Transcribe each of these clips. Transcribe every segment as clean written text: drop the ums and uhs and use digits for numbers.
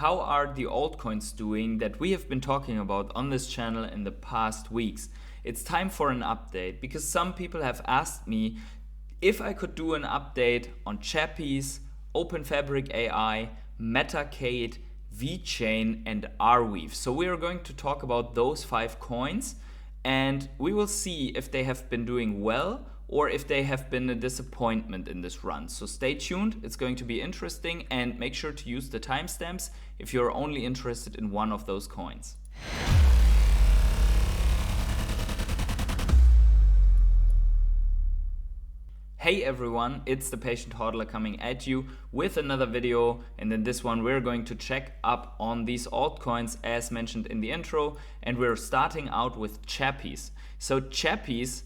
how are the altcoins doing that we have been talking about on this channel in the past weeks. It's time for an update because some people have asked me if I could do an update on Chappyz, Openfabric AI, Metacade, Vechain and Arweave. So we are going to talk about those 5 coins and we will see if they have been doing well or if they have been a disappointment in this run. So stay tuned, it's going to be interesting, and make sure to use the timestamps if you're only interested in one of those coins. Hey everyone, it's the Patient Hodler coming at you with another video, and in this one we're going to check up on these altcoins as mentioned in the intro, and we're starting out with Chappyz. So Chappyz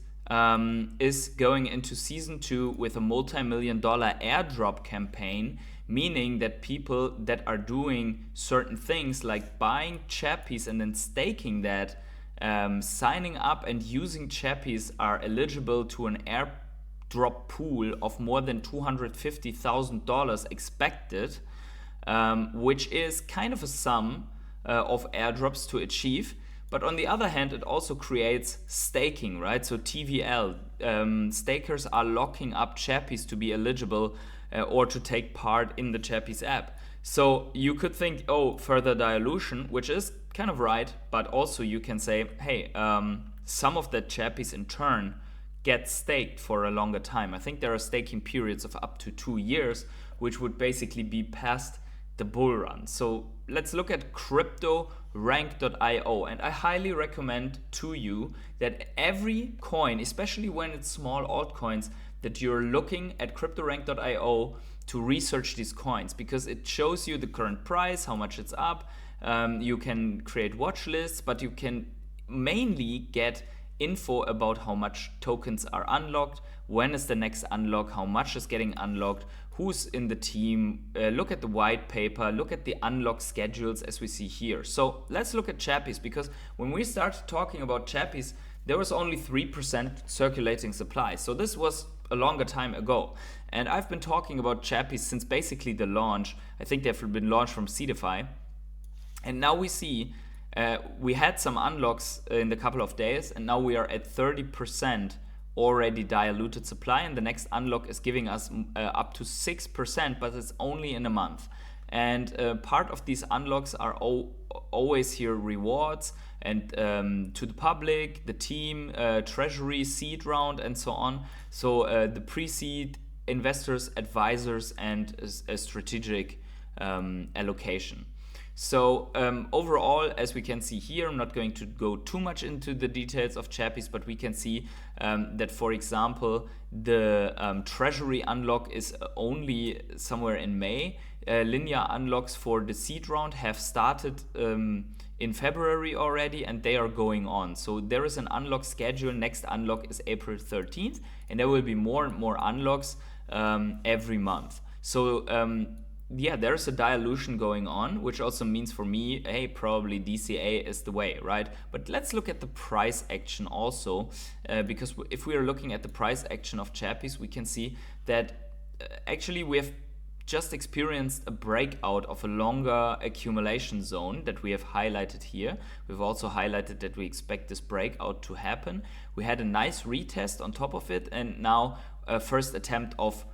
is going into season 2 with a multi-million-dollar airdrop campaign, meaning that people that are doing certain things like buying Chappyz and then staking that, signing up and using Chappyz are eligible to an airdrop pool of more than $250,000 expected, which is kind of a sum of airdrops to achieve. But on the other hand, it also creates staking, right? So TVL, stakers are locking up Chappyz to be eligible or to take part in the Chappyz app. So you could think, oh, further dilution, which is kind of right, but also you can say, hey, some of that Chappyz in turn gets staked for a longer time. I think there are staking periods of up to 2 years, which would basically be past the bull run. So let's look at CryptoRank.io, and I highly recommend to you that every coin, especially when it's small altcoins, that you're looking at CryptoRank.io to research these coins, because it shows you the current price, how much it's up. You can create watch lists, but you can mainly get info about how much tokens are unlocked, when is the next unlock, how much is getting unlocked, who's in the team, look at the white paper, look at the unlock schedules as we see here. So let's look at Chappyz, because when we started talking about Chappyz, there was only 3% circulating supply. So this was a longer time ago. And I've been talking about Chappyz since basically the launch. I think they've been launched from Seedify. And now we see we had some unlocks in the couple of days, and now we are at 30% already diluted supply, and the next unlock is giving us up to 6%, but it's only in a month. And part of these unlocks are always here rewards and to the public, the team, treasury, seed round, and so on. So the pre-seed, investors, advisors, and a strategic allocation. So overall, as we can see here, I'm not going to go too much into the details of Chappyz, but we can see that, for example, the treasury unlock is only somewhere in May. Linear unlocks for the seed round have started in February already, and they are going on. So there is an unlock schedule. Next unlock is April 13th, and there will be more and more unlocks every month. So yeah, there's a dilution going on, which also means for me, hey, probably DCA is the way, right? But let's look at the price action also, because if we are looking at the price action of Chappyz, we can see that actually we have just experienced a breakout of a longer accumulation zone that we have highlighted here. We've also highlighted that we expect this breakout to happen. We had a nice retest on top of it, and now a first attempt of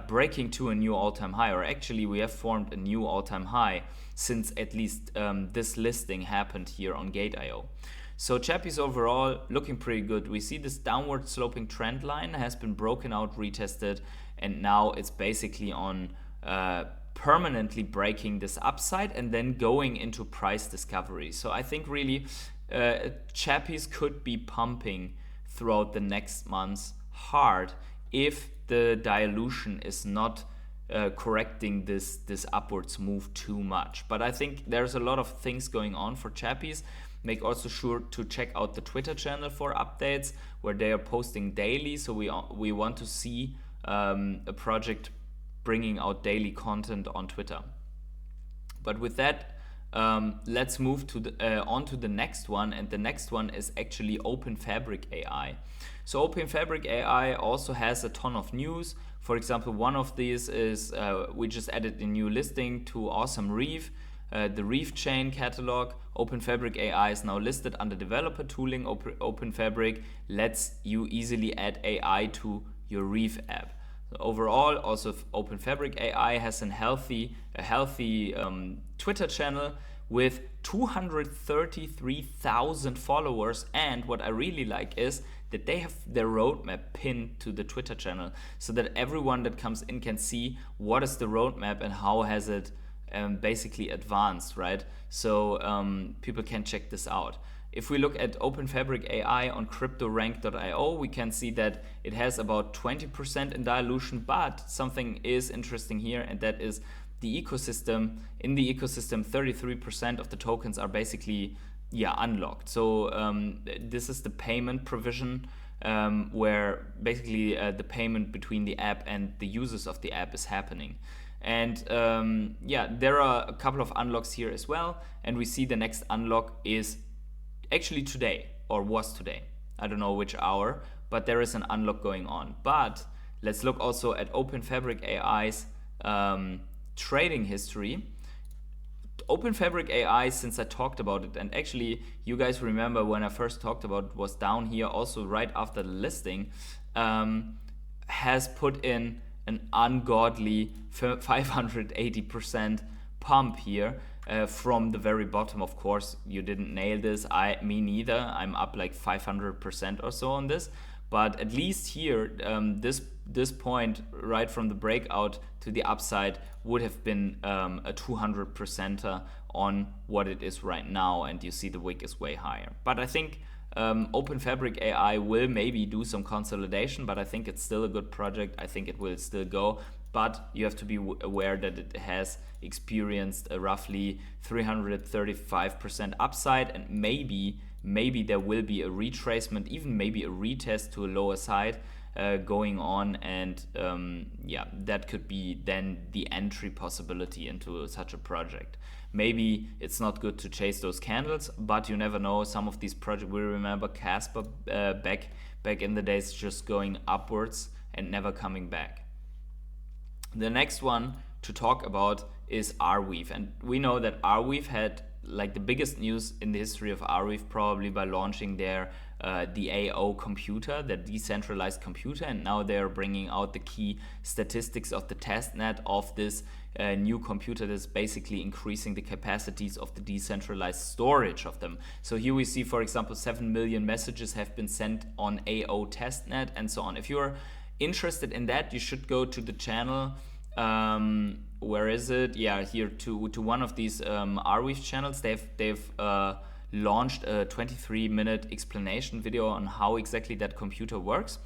breaking to a new all-time high, or actually we have formed a new all-time high since at least this listing happened here on Gate.io. So Chappyz overall looking pretty good. We see this downward sloping trend line has been broken out, retested, and now it's basically on permanently breaking this upside and then going into price discovery. So I think really Chappyz could be pumping throughout the next months hard if the dilution is not correcting this upwards move too much. But I think there's a lot of things going on for Chappyz. Make also sure to check out the Twitter channel for updates where they are posting daily. So we want to see a project bringing out daily content on Twitter. But with that, let's move to on to the next one, and the next one is actually Openfabric AI. So Openfabric AI also has a ton of news. For example, one of these is we just added a new listing to Awesome Rweave. the Vechain catalog. Openfabric AI is now listed under developer tooling. Openfabric lets you easily add AI to your Rweave app. So overall, also Openfabric AI has a healthy Twitter channel with 233,000 followers, and what I really like is that they have their roadmap pinned to the Twitter channel so that everyone that comes in can see what is the roadmap and how has it basically advanced, right? So people can check this out. If we look at Openfabric AI on cryptorank.io, we can see that it has about 20% in dilution, but something is interesting here, and that is the ecosystem. In the ecosystem, 33% of the tokens are basically unlocked. So this is the payment provision where basically the payment between the app and the users of the app is happening. And there are a couple of unlocks here as well, and we see the next unlock is actually today, or was today. I don't know which hour, but there is an unlock going on. But let's look also at Openfabric AI's trading history. Openfabric AI, since I talked about it, and actually you guys remember when I first talked about it, was down here also right after the listing, has put in an ungodly 580% pump here from the very bottom. Of course, you didn't nail this, me neither. I'm up like 500% or so on this, but at least here, this point right from the breakout to the upside would have been a 200%er on what it is right now, and you see the wick is way higher. But I think Openfabric AI will maybe do some consolidation, but I think it's still a good project. I think it will still go, but you have to be aware that it has experienced a roughly 335% upside, and maybe there will be a retracement, even maybe a retest to a lower side going on, and that could be then the entry possibility into such a project. Maybe it's not good to chase those candles, but you never know. Some of these projects, we remember Casper back in the days, just going upwards and never coming back. The next one to talk about is Arweave, and we know that Arweave had like the biggest news in the history of Arweave, probably by launching their the AO computer, the decentralized computer, and now they're bringing out the key statistics of the testnet of this new computer that's basically increasing the capacities of the decentralized storage of them. So here we see, for example, 7 million messages have been sent on AO testnet and so on. If you're interested in that, you should go to the channel. Where is it? Yeah, here to one of these Arweave channels. They've launched a 23-minute explanation video on how exactly that computer works.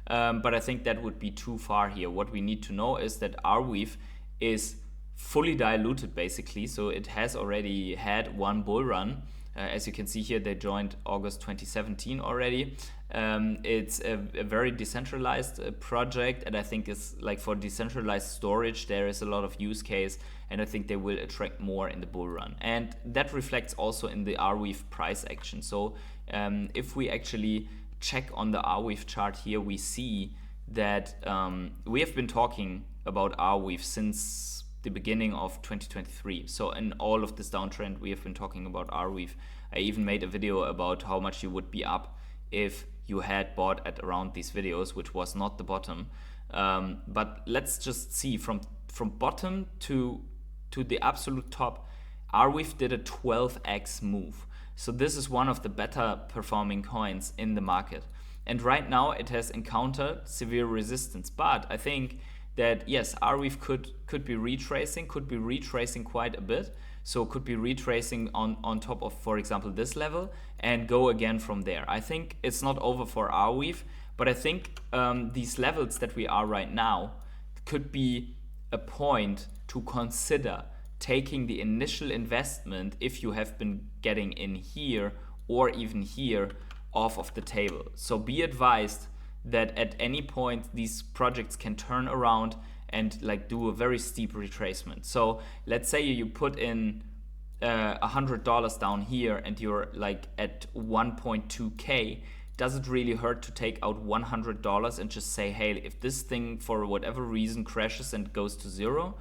But I think that would be too far here. What we need to know is that Arweave is fully diluted basically. So it has already had one bull run. As you can see here, they joined August 2017 already. It's a very decentralized project, and I think it's like for decentralized storage there is a lot of use case, and I think they will attract more in the bull run, and that reflects also in the Arweave price action. So if we actually check on the Arweave chart here, we see that we have been talking about Arweave since the beginning of 2023. So in all of this downtrend, we have been talking about Arweave. I even made a video about how much you would be up if you had bought at around these videos, which was not the bottom. But let's just see from bottom to the absolute top, Arweave did a 12x move. So this is one of the better performing coins in the market. And right now it has encountered severe resistance, but I think that yes, Arweave could be retracing quite a bit. So could be retracing on top of, for example, this level and go again from there. I think it's not over for Arweave, but I think these levels that we are right now could be a point to consider taking the initial investment if you have been getting in here or even here off of the table. So be advised that at any point these projects can turn around and like do a very steep retracement. So let's say you put in $100 down here and you're like at 1.2k. Does it really hurt to take out $100 and just say, hey, if this thing for whatever reason crashes and goes to zero,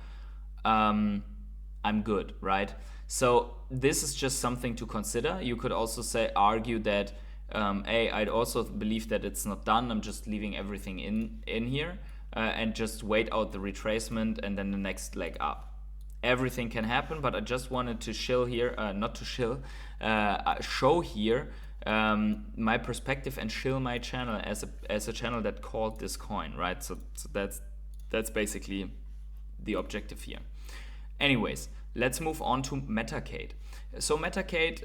I'm good, right? So this is just something to consider. You could also argue that I'd also believe that it's not done. I'm just leaving everything in here and just wait out the retracement and then the next leg up. Everything can happen, but I just wanted to show here my perspective and shill my channel as a channel that called this coin, right? So that's basically the objective here. Anyways, let's move on to Metacade. So Metacade,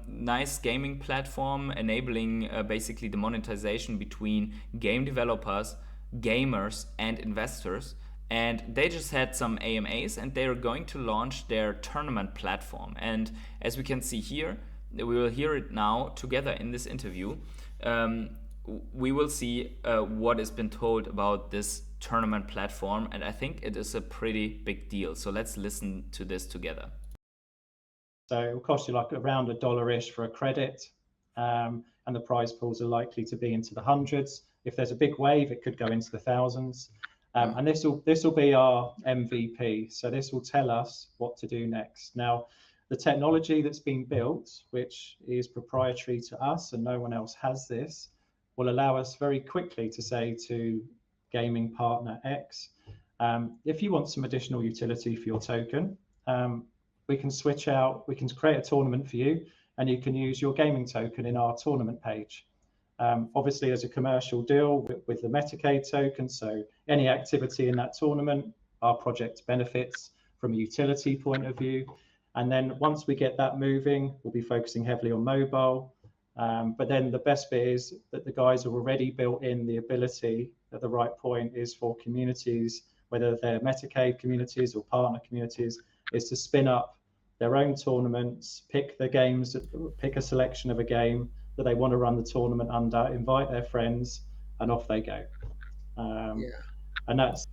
nice gaming platform enabling basically the monetization between game developers, gamers, and investors. And they just had some AMAs and they are going to launch their tournament platform. And as we can see here, we will hear it now together in this interview. We will see what has been told about this tournament platform, and I think it is a pretty big deal. So let's listen to this together. So it will cost you like around $1-ish for a credit, and the prize pools are likely to be into the hundreds. If there's a big wave, it could go into the thousands. And this will be our MVP. So this will tell us what to do next. Now, the technology that's been built, which is proprietary to us and no one else has this, will allow us very quickly to say to gaming partner X, if you want some additional utility for your token, we can switch out, we can create a tournament for you, and you can use your gaming token in our tournament page. Obviously, as a commercial deal with the Metacade token, so any activity in that tournament, our project benefits from a utility point of view. And then once we get that moving, we'll be focusing heavily on mobile. But then the best bit is that the guys have already built in the ability at the right point is for communities, whether they're Metacade communities or partner communities, is to spin up their own tournaments, pick the games, pick a selection of a game that they want to run the tournament under, invite their friends, and off they go. And that's.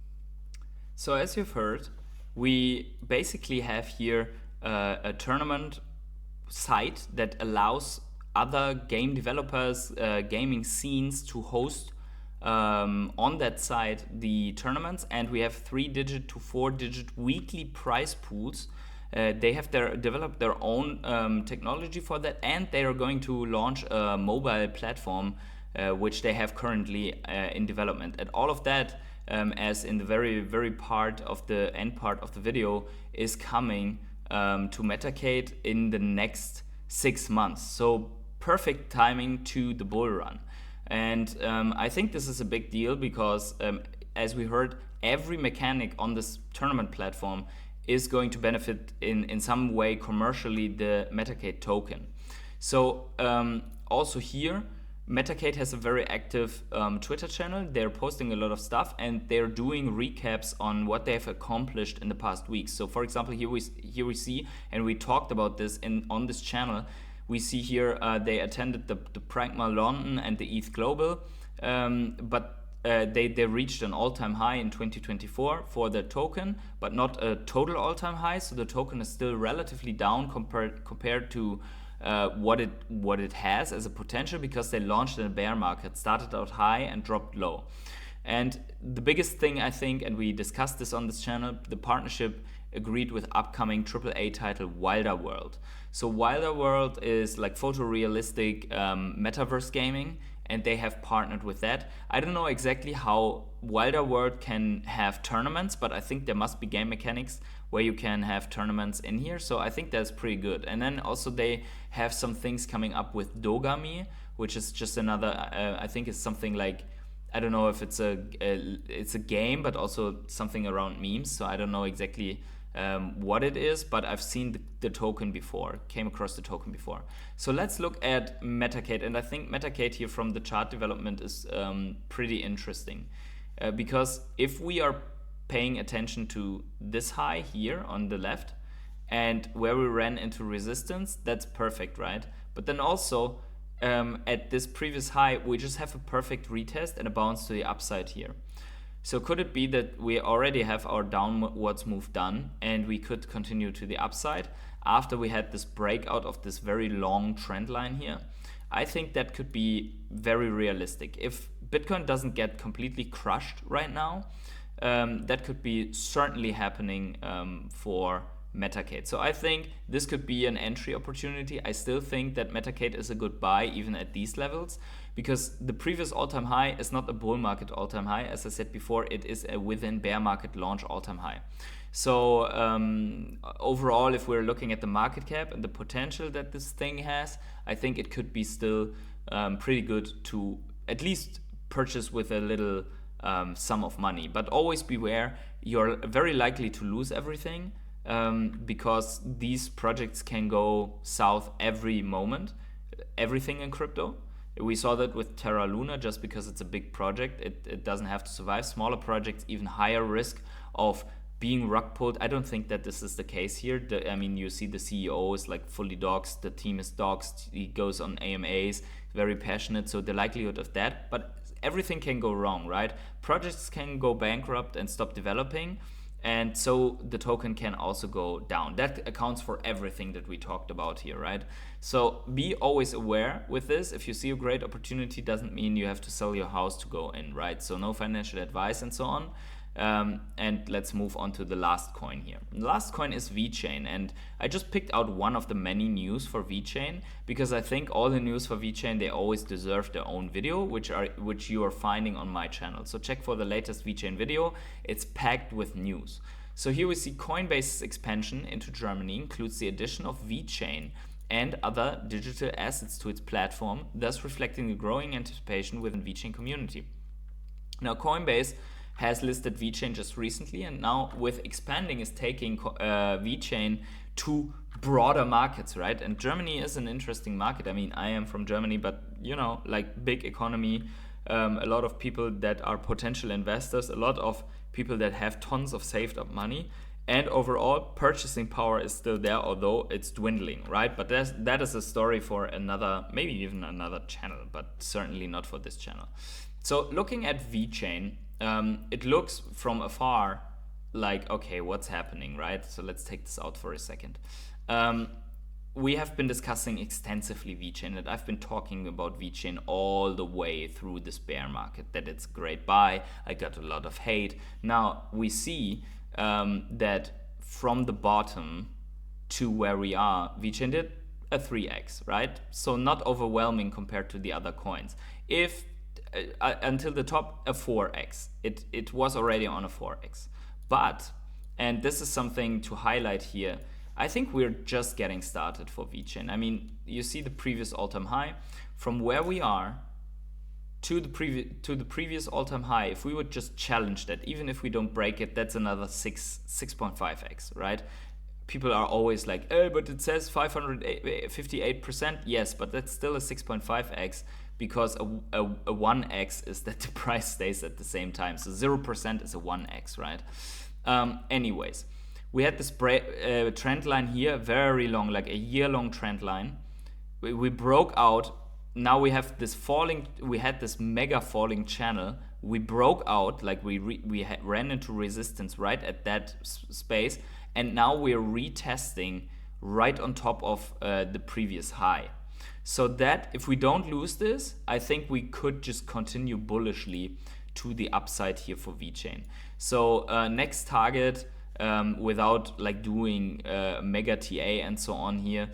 So as you've heard, we basically have here a tournament site that allows other game developers, gaming scenes to host on that site the tournaments, and we have 3-digit to 4-digit weekly prize pools. They have developed their own technology for that, and they are going to launch a mobile platform which they have currently in development. And all of that, as in the very part of the end part of the video, is coming to Metacade in the next 6 months. So perfect timing to the bull run. And I think this is a big deal because, as we heard, every mechanic on this tournament platform is going to benefit in some way commercially the Metacade token. So also here, Metacade has a very active Twitter channel. They're posting a lot of stuff and they're doing recaps on what they have accomplished in the past weeks. So for example, here we see, and we talked about this on this channel, we see here they attended the Pragma London and the ETH Global, but they reached an all-time high in 2024 for the token, but not a total all-time high. So the token is still relatively down compared to what it has as a potential, because they launched in a bear market, started out high and dropped low. And the biggest thing, I think, and we discussed this on this channel, the partnership agreed with upcoming AAA title Wilder World. So Wilder World is like photorealistic metaverse gaming, and they have partnered with that. I don't know exactly how Wilder World can have tournaments, but I think there must be game mechanics where you can have tournaments in here. So I think that's pretty good. And then also they have some things coming up with Dogami, which is just another, I think it's something like, I don't know if it's a game, but also something around memes. So I don't know exactly what it is, but I've seen the token before, came across the token before. So let's look at Metacade, and I think Metacade here from the chart development is pretty interesting, because if we are paying attention to this high here on the left and where we ran into resistance, that's perfect, right? But then also at this previous high, we just have a perfect retest and a bounce to the upside here. So could it be that we already have our downwards move done and we could continue to the upside after we had this breakout of this very long trend line here? I think that could be very realistic. If Bitcoin doesn't get completely crushed right now, that could be certainly happening for Metacade. So I think this could be an entry opportunity. I still think that Metacade is a good buy even at these levels, because the previous all-time high is not a bull market all-time high. As I said before, it is a within bear market launch all-time high. So overall, if we're looking at the market cap and the potential that this thing has, I think it could be still pretty good to at least purchase with a little sum of money. But always beware, you're very likely to lose everything, because these projects can go south every moment, everything in crypto. We saw that with Terra Luna. Just because it's a big project, it doesn't have to survive. Smaller projects, even higher risk of being rug pulled. I don't think that this is the case here. I mean, you see the CEO is like fully doxxed, the team is doxxed, he goes on AMAs, very passionate, so the likelihood of that, but everything can go wrong, right? Projects can go bankrupt and stop developing, and so the token can also go down. That accounts for everything that we talked about here, right? So be always aware with this. If you see a great opportunity, doesn't mean you have to sell your house to go in, right? So no financial advice and so on. And let's move on to the last coin here. The last coin is Vechain, and I just picked out one of the many news for Vechain because I think all the news for Vechain, they always deserve their own video, which you are finding on my channel. So check for the latest Vechain video. It's packed with news. So here we see Coinbase's expansion into Germany includes the addition of Vechain and other digital assets to its platform, thus reflecting the growing anticipation within Vechain community. Now Coinbase has listed Vechain just recently, and now with expanding is taking Vechain to broader markets, right? And Germany is an interesting market. I mean, I am from Germany, but you know, like big economy, a lot of people that are potential investors, a lot of people that have tons of saved up money, and overall purchasing power is still there, although it's dwindling, right? But that is a story for another, maybe even another channel, but certainly not for this channel. So looking at Vechain, it looks from afar like, okay, what's happening, right? So let's take this out for a second. We have been discussing extensively Vechain, and I've been talking about Vechain all the way through this bear market, that it's a great buy. I got a lot of hate. Now we see that from the bottom to where we are, Vechain did a 3x, right? So not overwhelming compared to the other coins. If until the top, a 4x. It was already on a 4x. But, and this is something to highlight here, I think we're just getting started for Vechain. I mean, you see the previous all-time high. From where we are to the previous all-time high, if we would just challenge that, even if we don't break it, that's another 6.5x, right? People are always like, but it says 558%. Yes, but that's still a 6.5x. Because a 1x is that the price stays at the same time. So 0% is a 1x, right? Anyways, we had this trend line here, very long, like a year-long trend line. We broke out. Now we have this falling, we had this mega falling channel. We broke out, like we ran into resistance right at that space. And now we're retesting right on top of the previous high. So that if we don't lose this, I think we could just continue bullishly to the upside here for Vechain. So next target, without like doing mega TA and so on here,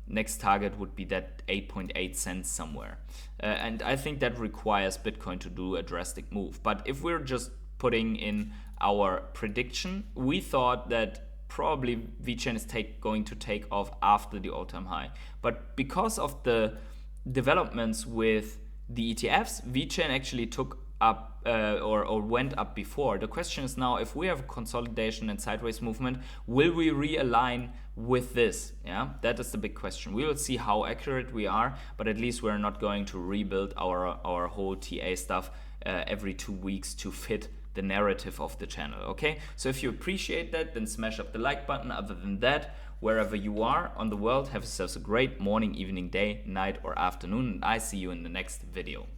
next target would be that 8.8 cents somewhere. And I think that requires Bitcoin to do a drastic move. But if we're just putting in our prediction, we thought that probably Vechain is going to take off after the all-time high. But because of the developments with the ETFs, Vechain actually took up or went up before. The question is now, if we have consolidation and sideways movement, will we realign with this? Yeah, that is the big question. We will see how accurate we are, but at least we're not going to rebuild our whole TA stuff every 2 weeks to fit the narrative of the channel. Okay, so if you appreciate that, then smash up the like button. Other than that, wherever you are on the world, have yourselves a great morning, evening, day, night, or afternoon, and I see you in the next video.